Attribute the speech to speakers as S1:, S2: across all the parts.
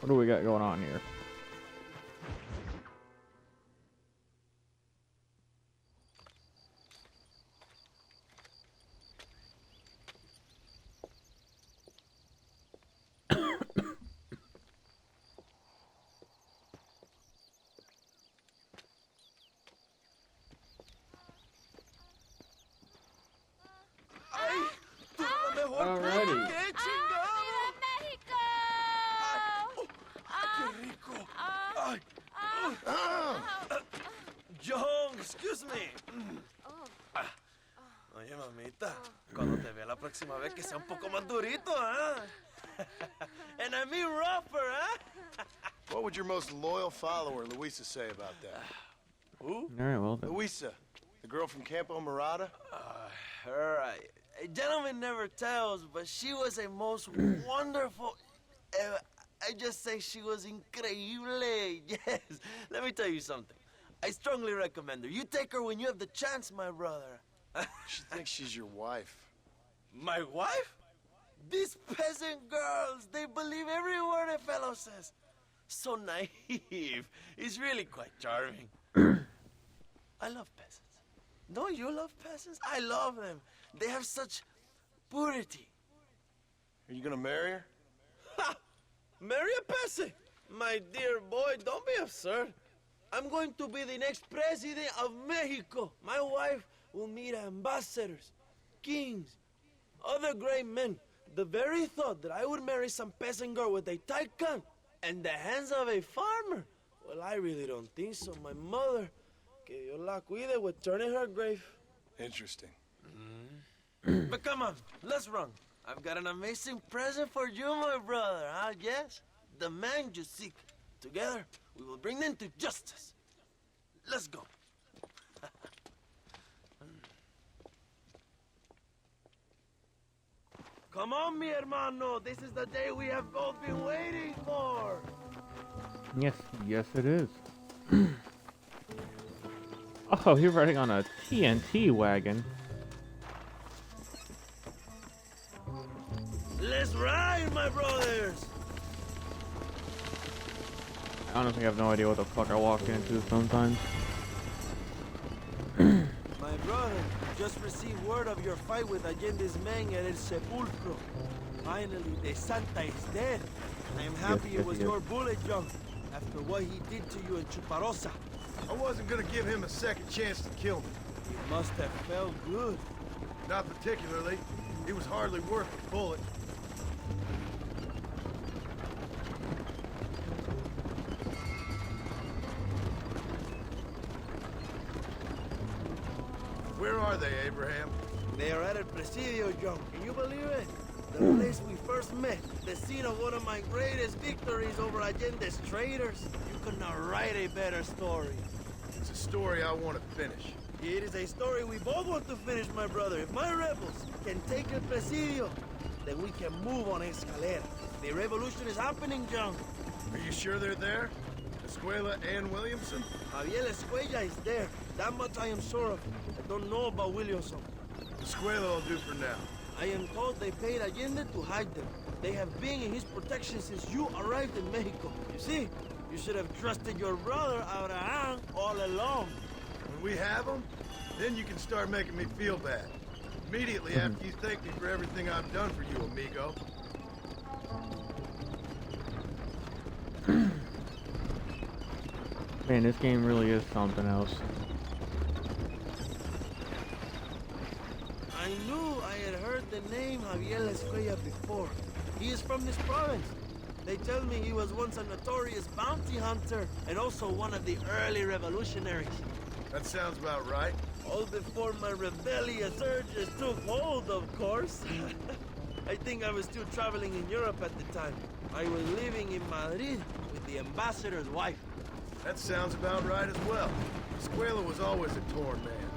S1: What do we got going on here? Alrighty.
S2: ¡Qué chingado!
S3: México!
S2: ¡Qué rico! Ay. John, excuse me. Oye, mamita, cuando te vea la próxima vez que sea un poco más durito, ¿ah? And I mean rougher, ¿ah?
S4: What would your most loyal follower, Luisa, say about that?
S2: Who?
S1: Alright, well then.
S4: Luisa, the girl from Campo Mirada?
S2: Her, a gentleman never tells, but she was a most wonderful... I just say she was increíble. Yes. Let me tell you something. I strongly recommend her. You take her when you have the chance, my brother.
S4: She thinks she's your wife.
S2: My wife? These peasant girls, they believe every word a fellow says. So naive. It's really quite charming. I love peasants. Don't you love peasants? I love them. They have such purity.
S4: Are you gonna marry her?
S2: Ha! Marry a peasant? My dear boy, don't be absurd. I'm going to be the next president of Mexico. My wife will meet ambassadors, kings, other great men. The very thought that I would marry some peasant girl with a tight gun and the hands of a farmer, well, I really don't think so. My mother, que Dios la cuide, would turn in her grave.
S4: Interesting.
S2: But come on, let's run. I've got an amazing present for you, my brother, huh? Yes? The man you seek. Together, we will bring them to justice. Let's go. Come on, mi hermano. This is the day we have both been waiting for.
S1: Yes it is. Oh, he's riding on a TNT wagon.
S2: Let's ride, my brothers.
S1: I honestly have no idea what the fuck I walk into sometimes.
S2: My brother, just received word of your fight with Allende's men at El Sepulcro. Finally, the Santa is dead. I am happy
S1: Yes,
S2: it was
S1: yes.
S2: your bullet, John, after what he did to you in Chuparosa.
S4: I wasn't gonna give him a second chance to kill me.
S2: It must have felt good.
S4: Not particularly. He was hardly worth a bullet. Where are they, Abraham?
S2: They are at El Presidio, John. Can you believe it? The place we first met, the scene of one of my greatest victories over Allende's traitors. You could not write a better story.
S4: It's a story I want to finish.
S2: It is a story we both want to finish, my brother. If my rebels can take El Presidio, then we can move on Escalera. The revolution is happening, John.
S4: Are you sure they're there? Escuela and Williamson?
S2: Javier Escuella is there. That much I am sure of. I don't know about Williamson.
S4: Escuela will do for now.
S2: I am told they paid Allende to hide them. They have been in his protection since you arrived in Mexico. You see, you should have trusted your brother Abraham all along.
S4: When we have them, then you can start making me feel bad. Immediately after you thank me for everything I've done for you, amigo.
S1: Man, this game really is something else.
S2: I knew I had heard the name Javier Escuella before. He is from this province. They tell me he was once a notorious bounty hunter and also one of the early revolutionaries.
S4: That sounds about right.
S2: All before my rebellious urges took hold, of course. I think I was still traveling in Europe at the time. I was living in Madrid with the ambassador's wife.
S4: That sounds about right as well. Escuela was always a torn man.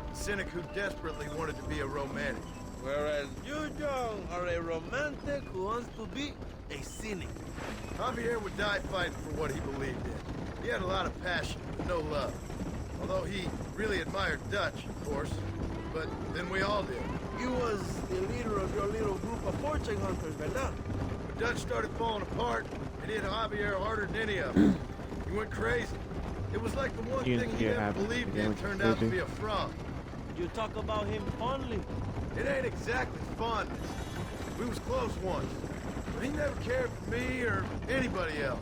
S4: A cynic who desperately wanted to be a romantic.
S2: Whereas you, John, are a romantic who wants to be a cynic.
S4: Javier would die fighting for what he believed in. He had a lot of passion, but no love. Although he really admired Dutch, of course. But then we all did.
S2: He was the leader of your little group of 14. hunting hunters, ¿verdad?
S4: When Dutch started falling apart, it hit Javier harder than any of them. He went crazy. It was like the one
S1: You
S4: thing
S1: didn't
S4: he
S1: see it
S4: never
S1: happen.
S4: believed
S1: You
S4: in
S1: went
S4: turned out to
S1: crazy.
S4: be a fraud.
S2: You talk about him fondly.
S4: It ain't exactly fondness. We was close once. But he never cared for me or anybody else.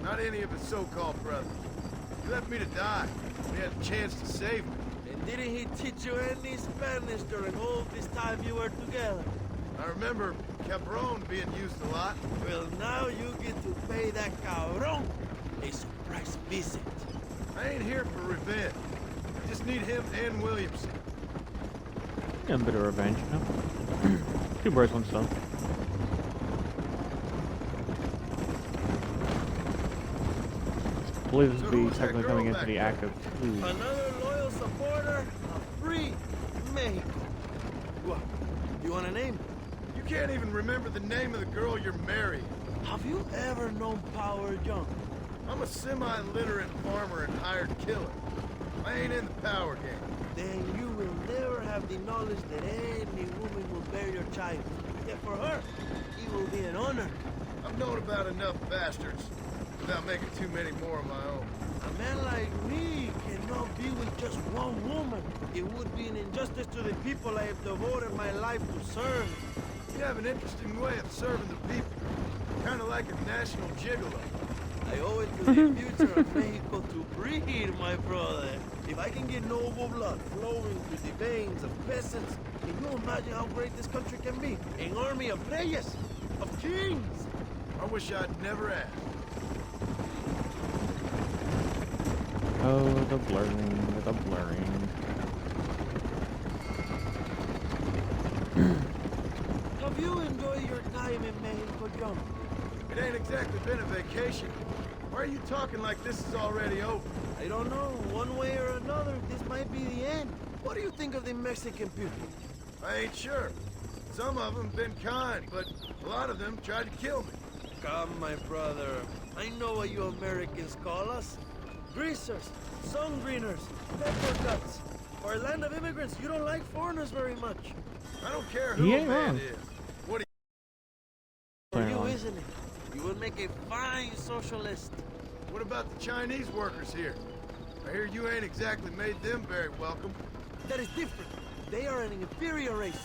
S4: Not any of his so-called brothers. He left me to die. He had a chance to save me.
S2: And didn't he teach you any Spanish during all this time you were together?
S4: I remember Cabron being used a lot.
S2: Well, now you get to pay that cabron a surprise visit.
S4: I ain't here for revenge. I just need him and Williamson.
S1: Yeah, a bit of revenge, you know? Two birds, one stone. I believe this
S4: So
S1: would
S4: who
S1: be
S4: was that
S1: technically
S4: girl
S1: coming into
S4: back
S1: the
S4: there?
S1: act of two.
S2: Another loyal supporter of free Mexico. What? You want a name?
S4: You can't even remember the name of the girl you're marrying.
S2: Have you ever known Power Young?
S4: I'm a semi-literate farmer and hired killer. I ain't in the power game.
S2: Then you will never have the knowledge that any woman will bear your child. Yet for her, it will be an honor.
S4: I've known about enough bastards without making too many more of my own.
S2: A man like me cannot be with just one woman. It would be an injustice to the people I have devoted my life to serve.
S4: You have an interesting way of serving the people. Kind of like a national gigolo.
S2: I owe it to the future of Mexico to breed, my brother. If I can get noble blood flowing through the veins of peasants, can you imagine how great this country can be? An army of reyes, of kings.
S4: I wish I'd never asked.
S1: Oh, the blurring, the blurring.
S2: Have you enjoyed your time in Mexico, John?
S4: It ain't exactly been a vacation. Why are you talking like this is already over?
S2: I don't know. One way or another, this might be the end. What do you think of the Mexican people?
S4: I ain't sure. Some of them been kind, but a lot of them tried to kill me.
S2: Come, my brother. I know what you Americans call us. Greasers, sun greeners, pepper guts. For a land of immigrants, you don't like foreigners very much.
S4: I don't care who
S1: He
S4: a
S1: ain't
S4: man
S1: wrong.
S4: is. What do
S2: For
S1: Right
S2: you,
S1: on.
S2: isn't it? You would make a fine socialist.
S4: What about the Chinese workers here? I hear you ain't exactly made them very welcome.
S2: That is different. They are an inferior race.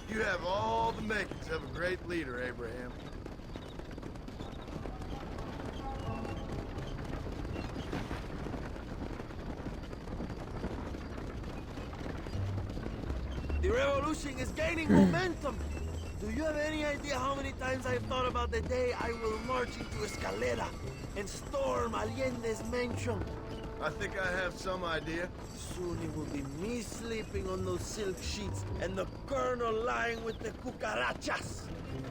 S4: You have all the makings of a great leader, Abraham.
S2: The revolution is gaining momentum. Do you have any idea how many times I've thought about the day I will march into Escalera and storm Allende's mansion?
S4: I think I have some idea.
S2: Soon it will be me sleeping on those silk sheets and the colonel lying with the cucarachas.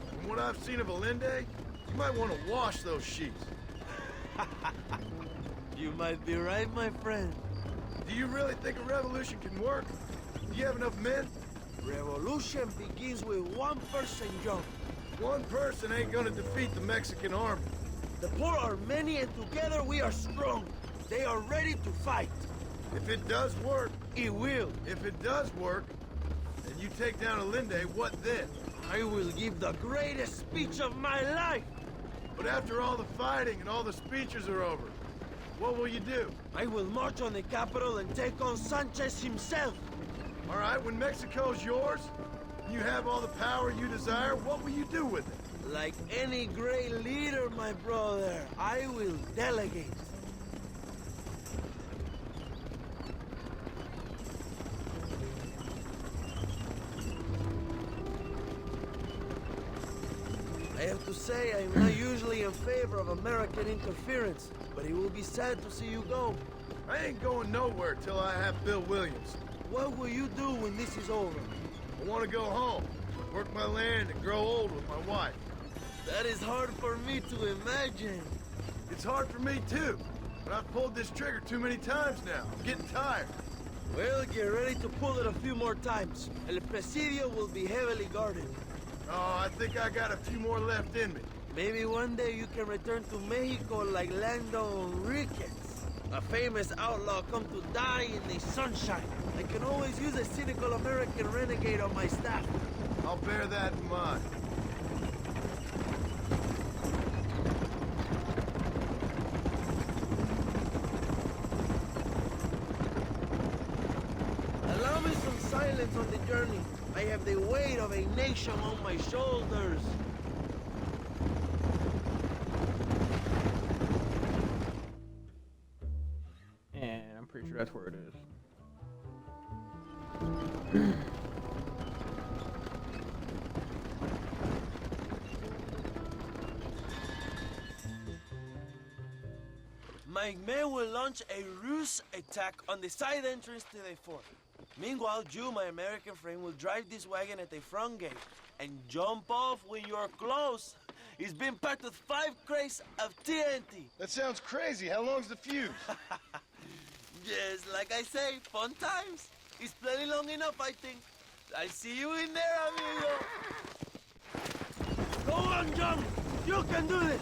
S4: From what I've seen of Allende, you might want to wash those sheets.
S2: You might be right, my friend.
S4: Do you really think a revolution can work? Do you have enough men?
S2: Revolution begins with one person, John.
S4: One person ain't gonna defeat the Mexican army.
S2: The poor are many and together we are strong. They are ready to fight.
S4: If it does work,
S2: It will.
S4: if it does work, and you take down Allende, what then?
S2: I will give the greatest speech of my life.
S4: But after all the fighting and all the speeches are over, what will you do?
S2: I will march on the capital and take on Sanchez himself.
S4: All right, when Mexico's yours, and you have all the power you desire, what will you do with it?
S2: Like any great leader, my brother, I will delegate. I have to say, I'm not usually in favor of American interference, but it will be sad to see you go.
S4: I ain't going nowhere till I have Bill Williams.
S2: What will you do when this is over?
S4: I want to go home, work my land, and grow old with my wife.
S2: That is hard for me to imagine.
S4: It's hard for me too, but I've pulled this trigger too many times now. I'm getting tired.
S2: Well, get ready to pull it a few more times. El Presidio will be heavily guarded.
S4: Oh, I think I got a few more left in me.
S2: Maybe one day you can return to Mexico like Lando Enriquez, a famous outlaw come to die in the sunshine. I can always use a cynical American renegade on my staff.
S4: I'll bear that in mind.
S2: silence on the journey. I have the weight of a nation on my shoulders.
S1: And I'm pretty sure that's where it is.
S2: My men will launch a ruse attack on the side entrance to the fort. Meanwhile, you, my American friend, will drive this wagon at the front gate and jump off when you're close. It's been packed with 5 crates of TNT.
S4: That sounds crazy. How long's the fuse?
S2: Yes, like I say, fun times. It's plenty long enough, I think. I'll see you in there, amigo. Go on, John. You can do this.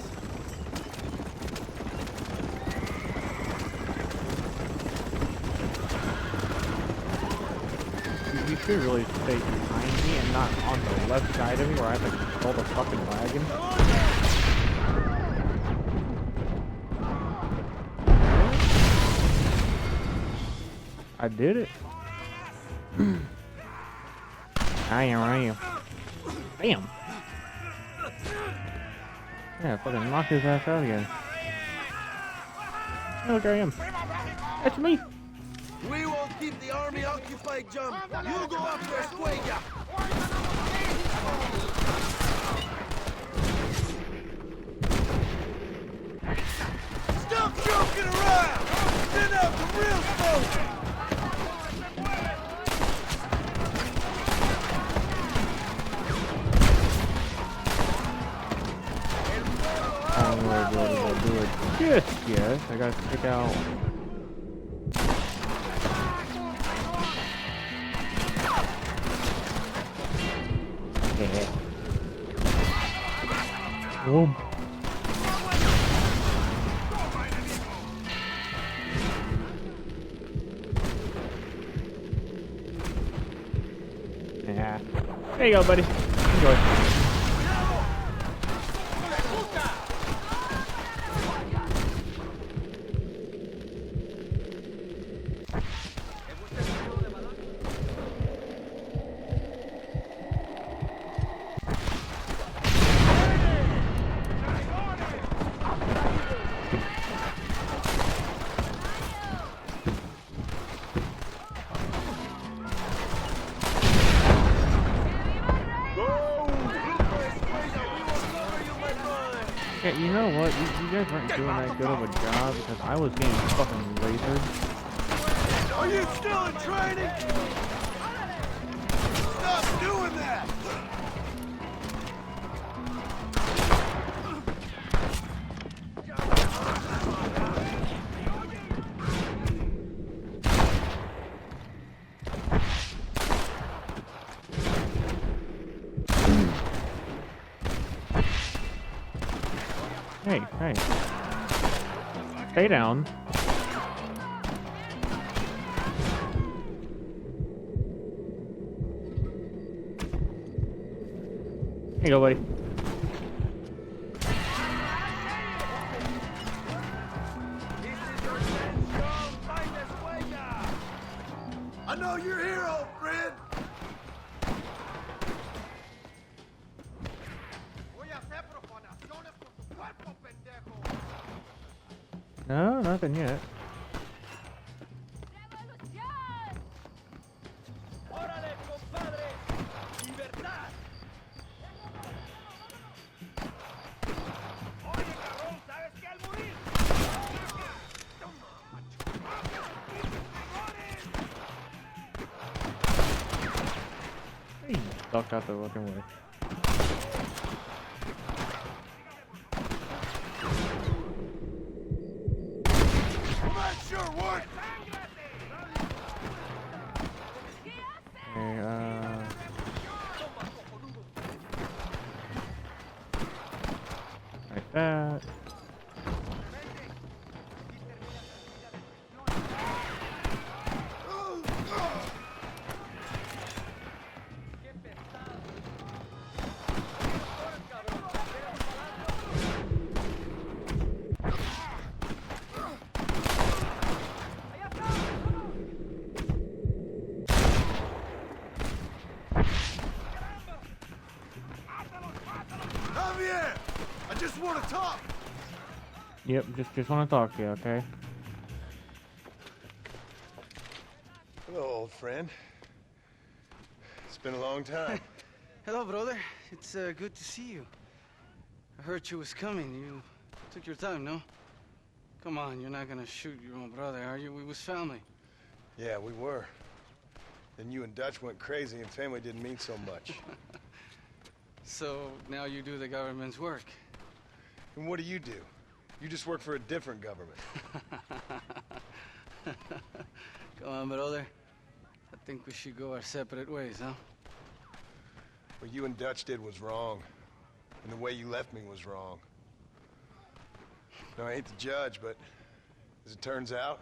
S1: You should really stay behind me and not on the left side of me where I have to control the fucking wagon. I did it. I am. Bam. Yeah, fucking knock his ass out again. Look, I am. That's me.
S2: We won't keep the army occupied, John. You go after Escuella. Stop joking around! Send out the real folks!
S1: Do it. Yes. I gotta stick out. Boom. Yeah. There you go, buddy. Enjoy. Yeah, you know what? You guys weren't doing that good of a job because I was getting fucking lasered.
S2: Are you still in training? Stop doing that!
S1: Hey. Stay down. Here you go, buddy.
S2: I know you're here, old friend.
S1: No, nothing yet. He ducked out the fucking way. Like that.
S4: I just want to talk.
S1: Yep, just want to talk to you, okay?
S4: Hello, old friend. It's been a long time.
S3: Hello, brother. It's good to see you. I heard you was coming. You took your time, no? Come on, you're not gonna shoot your own brother, are you? We was family.
S4: Yeah, we were. Then you and Dutch went crazy and family didn't mean so much.
S3: So now you do the government's work.
S4: And what do? You just work for a different government.
S3: Come on, brother. I think we should go our separate ways, huh?
S4: What you and Dutch did was wrong. And the way you left me was wrong. Now, I ain't the judge, but as it turns out,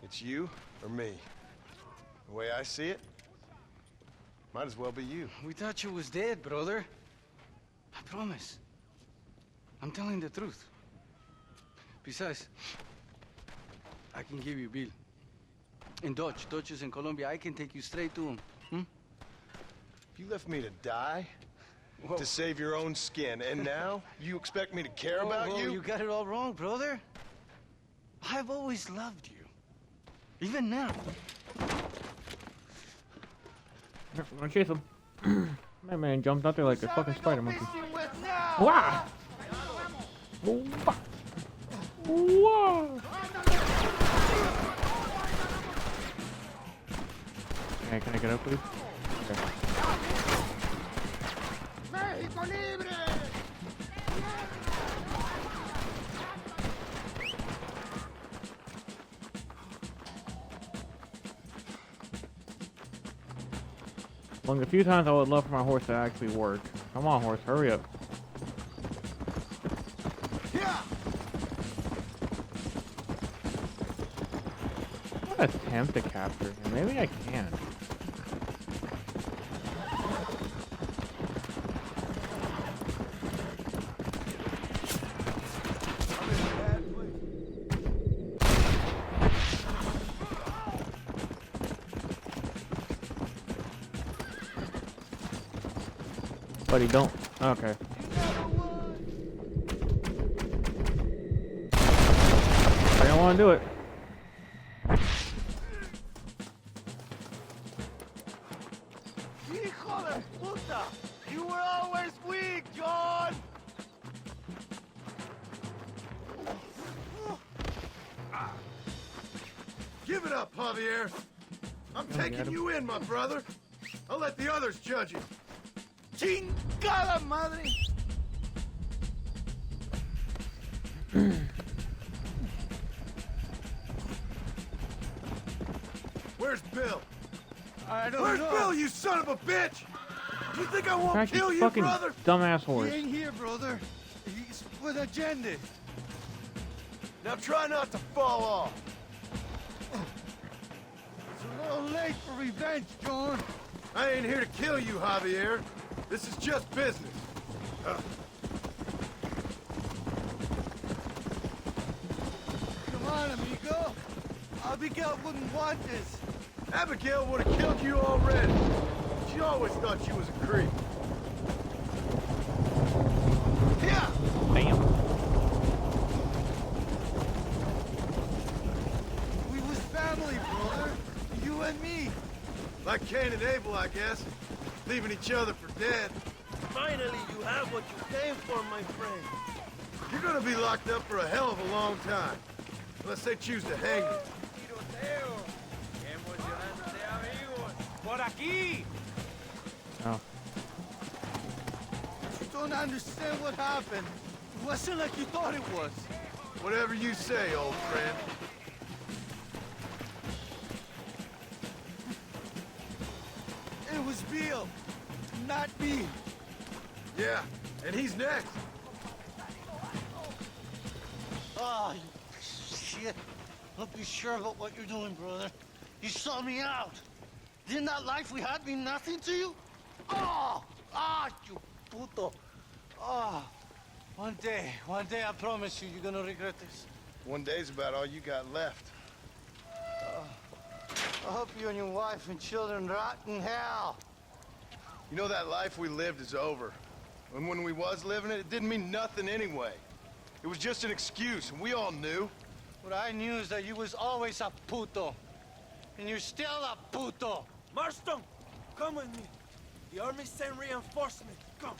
S4: it's you or me. The way I see it, might as well be you.
S3: We thought you was dead, brother. I promise. I'm telling the truth. Besides, I can give you Bill. In Dutch. Dutch is in Colombia. I can take you straight to him.
S4: You left me to die?
S3: Whoa.
S4: To save your own skin, and now you expect me to care about you?
S3: You got it all wrong, brother. I've always loved you. Even now.
S1: I'm gonna chase him. My man jumped out there like a fucking spider monkey. Wow! Wow! Wow! Hey, can I get up, please? Okay. Among the few times I would love for my horse to actually work. Come on, horse, hurry up. I'm gonna attempt to capture him. Maybe I can. Buddy, don't. Okay. I don't want to do it.
S4: Hijo de puta! You were always weak, John! Give it up, Javier. I'm taking you in, my brother. I'll let the others judge you. Chingada madre! Where's Bill?
S3: I don't
S4: Where's
S3: know.
S4: Bill, you son of a bitch? You think I won't
S1: Crack,
S4: kill
S1: you
S4: you,
S1: fucking
S4: brother?
S1: dumbass horse.
S3: He ain't here, brother. He's with Agenda.
S4: Now try not to fall off.
S3: It's a little late for revenge, John.
S4: I ain't here to kill you, Javier. This is just business.
S3: Come on, amigo. Abigail wouldn't want this.
S4: Abigail would have killed you already. She always thought you was a creep. Yeah.
S1: Damn.
S3: We was family, brother. You and me.
S4: Like Cain and Abel, I guess. Leaving each other for dead.
S2: Finally, you have what you came for, my friend.
S4: You're gonna be locked up for a hell of a long time. Unless they choose to hang you.
S1: Oh.
S3: You don't understand what happened. It wasn't like you thought it was.
S4: Whatever you say, old friend.
S3: It was Bill, not me.
S4: Yeah, and he's next.
S5: Oh, you shit. Don't be sure about what you're doing, brother. You saw me out. Didn't that life we had mean nothing to you? Oh! Ah, you puto.
S3: Oh, one day, I promise you, you're gonna regret this.
S4: One day's about all you got left.
S3: I hope you and your wife and children rot in hell.
S4: You know that life we lived is over. And when we was living it, it didn't mean nothing anyway. It was just an excuse, and we all knew.
S5: What I knew is that you was always a puto. And you're still a puto.
S2: Marston, come with me. The army sent reinforcements. Come.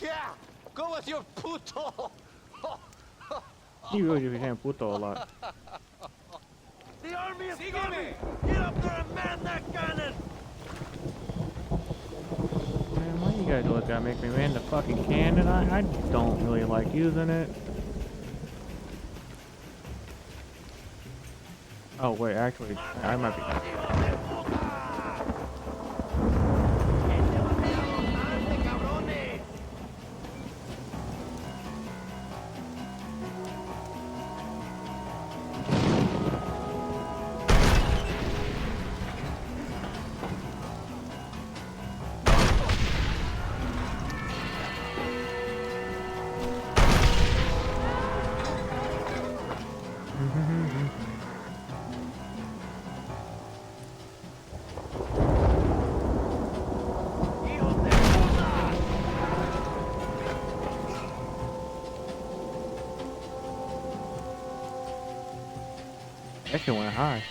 S5: Yeah, go with your puto.
S1: You really be saying puto a lot.
S2: The army is coming! Get up there and man that cannon!
S1: Man, why you guys always gotta make me man the fucking cannon? I don't really like using it. Oh wait, actually, I might be. That shit went high.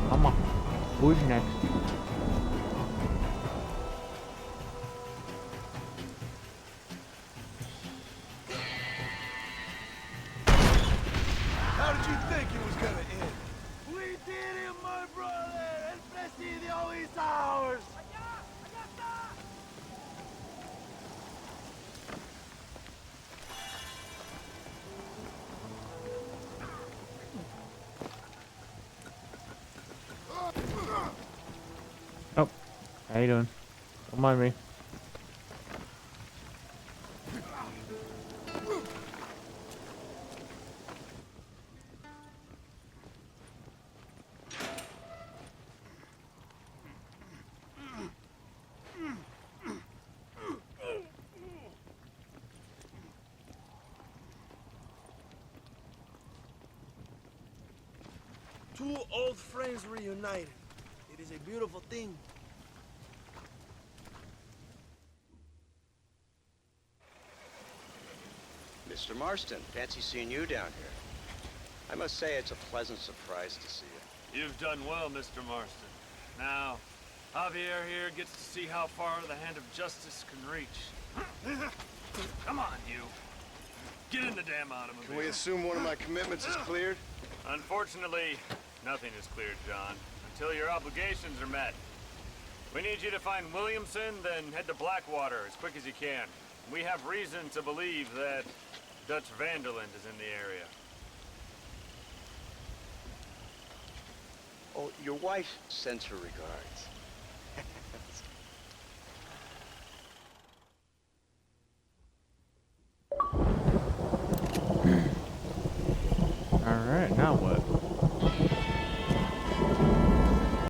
S1: Come on. Who's next?
S4: How did you think it was gonna end?
S2: We did it, my brother! El Presidio is ours!
S1: Oh, how you doing? Don't mind me.
S2: Two old friends reunited. It is a beautiful thing.
S6: Mr. Marston, fancy seeing you down here. I must say it's a pleasant surprise to see you.
S7: You've done well, Mr. Marston. Now, Javier here gets to see how far the hand of justice can reach. Come on, you. Get in the damn automobile.
S4: Can we assume one of my commitments is cleared?
S7: Unfortunately, nothing is cleared, John, until your obligations are met. We need you to find Williamson, then head to Blackwater as quick as you can. We have reason to believe that Dutch Vanderland is in the area.
S6: Oh, your wife sends her regards.
S1: Alright, now what?